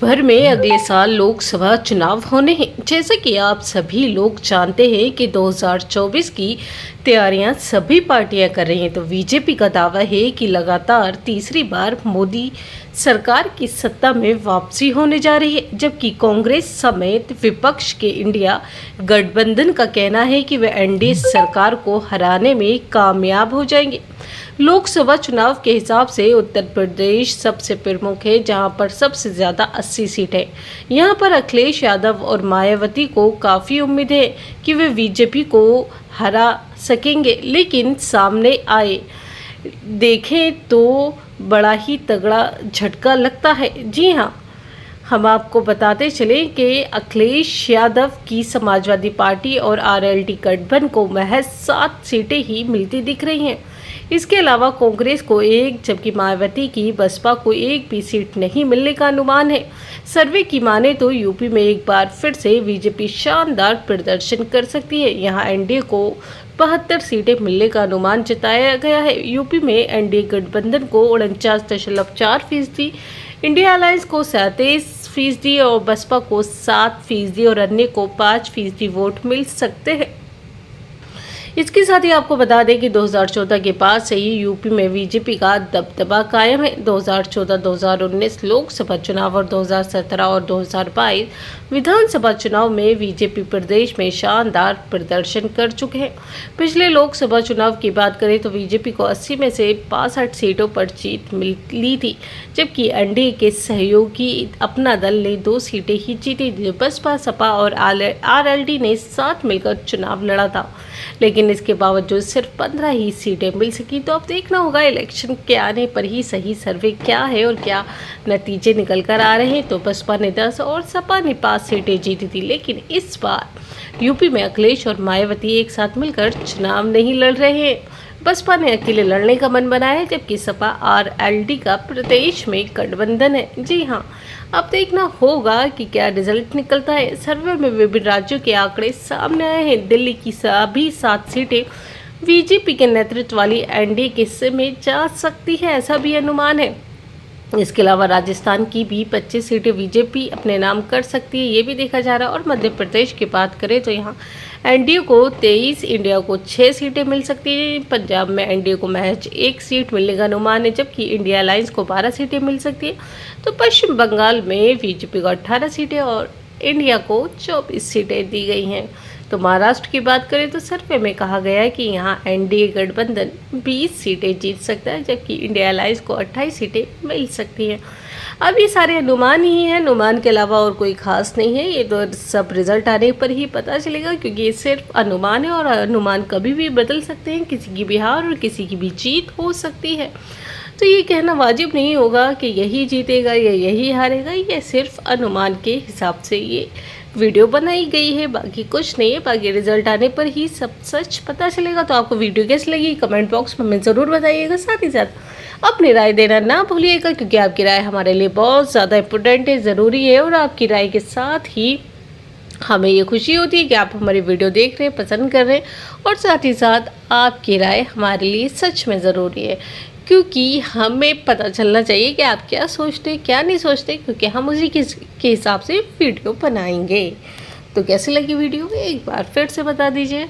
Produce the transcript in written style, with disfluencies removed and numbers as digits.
भर में अगले साल लोकसभा चुनाव होने हैं। जैसा कि आप सभी लोग जानते हैं कि 2024 की तैयारियां सभी पार्टियां कर रही हैं, तो बीजेपी का दावा है कि लगातार तीसरी बार मोदी सरकार की सत्ता में वापसी होने जा रही है, जबकि कांग्रेस समेत विपक्ष के इंडिया गठबंधन का कहना है कि वे एनडीए सरकार को हराने में कामयाब हो जाएंगे। लोकसभा चुनाव के हिसाब से उत्तर प्रदेश सबसे प्रमुख है, जहां पर सबसे ज़्यादा 80 सीट है। यहां पर अखिलेश यादव और मायावती को काफ़ी उम्मीद है कि वे बीजेपी को हरा सकेंगे, लेकिन सामने आए देखें तो बड़ा ही तगड़ा झटका लगता है। जी हाँ, हम आपको बताते चलें कि अखिलेश यादव की समाजवादी पार्टी और आरएलडी गठबंधन को महज 7 सीटें ही मिलती दिख रही हैं। इसके अलावा कांग्रेस को 1 जबकि मायावती की बसपा को 1 भी सीट नहीं मिलने का अनुमान है। सर्वे की माने तो यूपी में एक बार फिर से बीजेपी शानदार प्रदर्शन कर सकती है। यहां एनडीए को 72 सीटें मिलने का अनुमान जताया गया है। यूपी में एनडीए गठबंधन को 49.4%, इंडिया अलायंस को 37% और बसपा को 7% और अन्य को 5% वोट मिल सकते हैं। इसके साथ ही आपको बता दें कि 2014 के बाद से ही यूपी में बीजेपी का दबदबा कायम है। 2014-2019 लोकसभा चुनाव और 2017 और 2022 विधानसभा चुनाव में बीजेपी प्रदेश में शानदार प्रदर्शन कर चुके हैं। पिछले लोकसभा चुनाव की बात करें तो बीजेपी को 80 में से 65 सीटों पर जीत मिली थी, जबकि एनडीए के सहयोगी अपना दल ने 2 सीटें ही जीती थी। बसपा, सपा और आरएलडी ने साथ मिलकर चुनाव लड़ा था, लेकिन इसके बावजूद सिर्फ 15 ही सीटें मिल सकी। तो अब देखना होगा इलेक्शन के आने पर ही सही सर्वे क्या है और क्या नतीजे निकल कर आ रहे हैं। तो बसपा ने 10 और सपा ने 5 सीटें जीती थी, लेकिन इस बार यूपी में अखिलेश और मायावती एक साथ मिलकर चुनाव नहीं लड़ रहे हैं। बसपा ने अकेले लड़ने का मन बनाया है, जबकि सपा आरएलडी का प्रदेश में गठबंधन है। जी हाँ, अब देखना होगा कि क्या रिजल्ट निकलता है। सर्वे में विभिन्न राज्यों के आंकड़े सामने आए हैं। दिल्ली की सभी 7 सीटें बीजेपी के नेतृत्व वाली एनडीए के हिस्से में जा सकती है, ऐसा भी अनुमान है। इसके अलावा राजस्थान की भी 25 सीटें बीजेपी अपने नाम कर सकती है, ये भी देखा जा रहा है। और मध्य प्रदेश की बात करें तो यहाँ एनडीए को 23, इंडिया को 6 सीटें मिल सकती है। पंजाब में एनडीए को महज 1 सीट मिलने का अनुमान है, जबकि इंडिया अलायंस को 12 सीटें मिल सकती है। तो पश्चिम बंगाल में बीजेपी को 18 सीटें और इंडिया को 24 सीटें दी गई हैं। तो महाराष्ट्र की बात करें तो सर्वे में कहा गया है कि यहाँ एनडीए गठबंधन 20 सीटें जीत सकता है, जबकि इंडिया अलायंस को 28 सीटें मिल सकती हैं। अब ये सारे अनुमान ही हैं, अनुमान के अलावा और कोई खास नहीं है। ये तो सब रिजल्ट आने पर ही पता चलेगा, क्योंकि ये सिर्फ अनुमान है और अनुमान कभी भी बदल सकते हैं। किसी की भी हार और किसी की भी जीत हो सकती है। तो ये कहना वाजिब नहीं होगा कि यही जीतेगा या यही हारेगा। ये सिर्फ अनुमान के हिसाब से ये वीडियो बनाई गई है, बाकी कुछ नहीं है। बाकी रिजल्ट आने पर ही सब सच पता चलेगा। तो आपको वीडियो कैसी लगी कमेंट बॉक्स में हमें ज़रूर बताइएगा। साथ ही साथ अपनी राय देना ना भूलिएगा, क्योंकि आपकी राय हमारे लिए बहुत ज़्यादा इम्पोर्टेंट है, ज़रूरी है। और आपकी राय के साथ ही हमें ये खुशी होती है कि आप हमारी वीडियो देख रहे हैं, पसंद कर रहे हैं। और साथ ही साथ आपकी राय हमारे लिए सच में ज़रूरी है, क्योंकि हमें पता चलना चाहिए कि आप क्या सोचते हैं, क्या नहीं सोचते, क्योंकि हम उसी के हिसाब से वीडियो बनाएंगे। तो कैसी लगी वीडियो एक बार फिर से बता दीजिए।